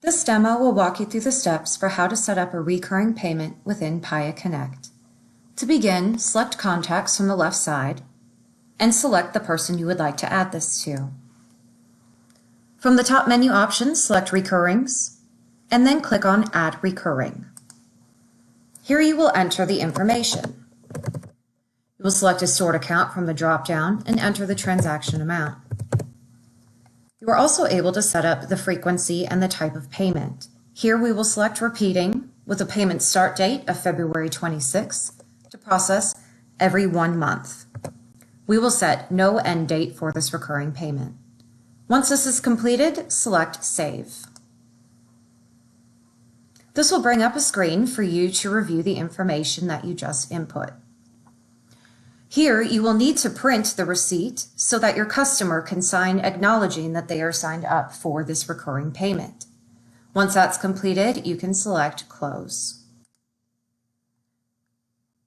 This demo will walk you through the steps for how to set up a recurring payment within Paya Connect. To begin, select Contacts from the left side and select the person you would like to add this to. From the top menu options, select Recurrings and then click on Add Recurring. Here you will enter the information. You will select a stored account from the drop-down and enter the transaction amount. You are also able to set up the frequency and the type of payment. Here we will select Repeating with a payment start date of February 26th to process every 1 month. We will set no end date for this recurring payment. Once this is completed, select Save. This will bring up a screen for you to review the information that you just input. Here, you will need to print the receipt so that your customer can sign acknowledging that they are signed up for this recurring payment. Once that's completed, you can select Close.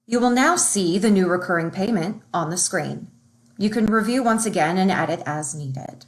You will now see the new recurring payment on the screen. You can review once again and add it as needed.